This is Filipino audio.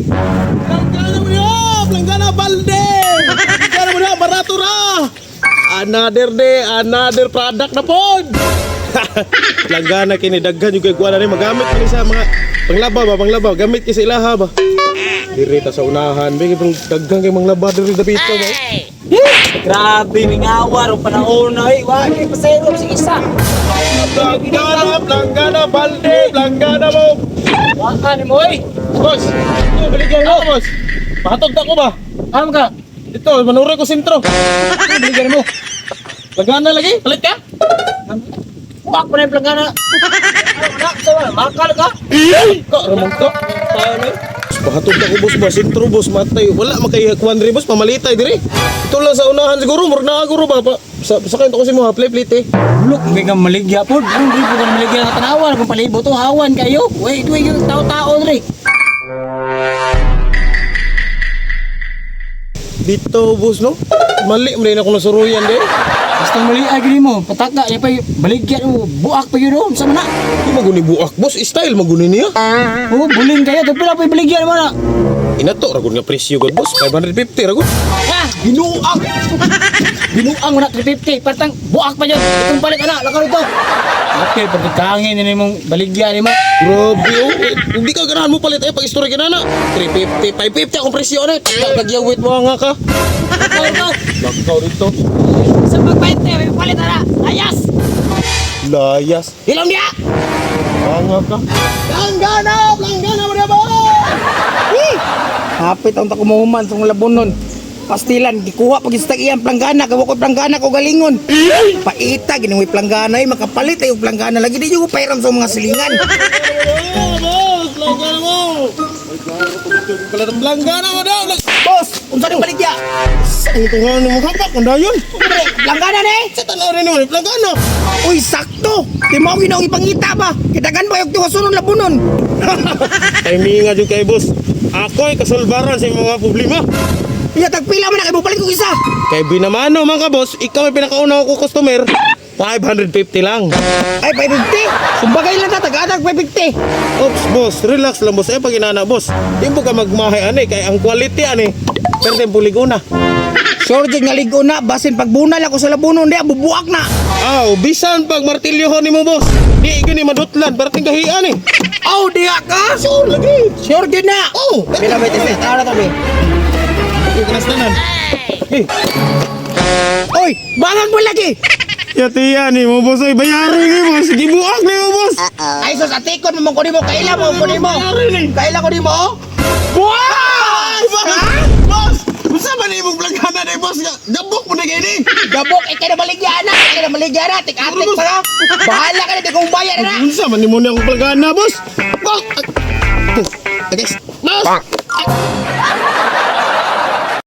Planggana mo niya! Planggana balde! Planggana mo niya, barato ra! Another product na pod! Planggana kini daghan yung kaya na rin magamit kini sa mga panglabaw, gamit kini sa ilaha ba? Dirita sa unahan, bigay pang daghan kay manglaba diri dapito ba? Grabe, mingawar, o panahon na eh. Wala kayo pasero, sige isa. Planggana balde! Planggana mo! Wala ni mo eh. Boss! Ito, baligyan mo, boss! Pakatog ko ba? Ano ka? Ito, manuray ko sentro. Baligyan mo. Planggana lagi, palit ka? Wak pa na yung planggana. Makal ka? Kak, ramong to. Tayo na eh. Pakatog ko, boss ba? Sentro, boss, matay. Wala makayakuan rin, boss, pamalitay diri. Ito lang sa unahan siguro, murag na guro ba? Sa kayo ko si mo, plate eh. Look, may kang maligya po. Hindi po ka maligya na tanawan. Kung palibo to, hawan kayo. Wait, yung tao-tao rin. Dito, boss, no? Mali, mali na akong nasuruyan din. Basta mali ay gini mo. Pataka, niya pa yung baligyan mo. Buak pa yun doon. Sama na. Hindi maguni buak, boss. Style maguni niya. Oo, buling kayo. Tapi pala pa yung baligyan mo na. Inato, ragon nga presyo, god, boss. 550, ragon. Ha! Binuang! Binuang mo na 350. Partang buak pa yun. Itong balik anak. Lakaw ito. Okay, pagkakangin nila mong baligyan ni mo. Grabe, oh. Hindi ka ganahan mo palit eh, pag-story ka na na. 350, 550 akong presyo na. Nagyawit mo nga ka. Lakaw ito. Lakaw dito. Sa pag-20, may palit na. Ayas! Layas. Hilom niya! Nga ka. Planggana mo na ba? Hapit ang takumuhuman sa labunon. Pastilan, gikuha pag istag iyang planggana, gawa ko planggana ko galingon. Paita, ginawin planggana ay makapalit ay yung planggana lagi di yung pairam sa mga silingan. Boss, planggana mo. Planggana mo daw. Boss, unsa ning baligya? Sa tungan mo kapak, kung dayon. Planggana ni? Sa tanaw rin mo, planggana. Uy, sakto. Di mo ako ginawang ipangita ba? Kitagan ba yung tiwasunod labunon? Timingan yung kay boss. Ako'y kasulbaran sa mga problema. Iya, tagpila man na kayo balik ko isa. Kay binamano mga boss, ikaw ay pinakauna ko customer. 550 lang. Ay, 550. Sumbagay lang na, taga-adag 550. Oops, boss, relax lang boss. Eh, pag inana boss, di mo ka magmahay ane, kay ang quality ane. Pero tempo liguna. Sure, nga ligo na. Basin pagbunal ako sa labunon, di, bubuak na. Aw, bisan pag martilyohon ni mo boss. Di gini madutlan, parating kahian eh. Oh, diya ka? Sure lagi. Sure, din na. Oh, Bila ba ito? Tara to, be. okay, kanastanan. Eh, Oy, bangang mo lagi. yatiya ni mo boss ay bayarin ni mo. Sige buak ni mo boss. Ay, sus, atikon mo ko ni mo. Kaila mo ko ni mo. Kaila ko ni mo. Ay, boss! Masa ba ni mong planggana ni boss? Gabok mo na gini. Gabok, ikay na maligyana. Ikay na maligyana. Tik-atik pa ka. Bahala ka na, di kong bayan na. Masa man ni mo na akong planggana boss? Boss! Okay, boss!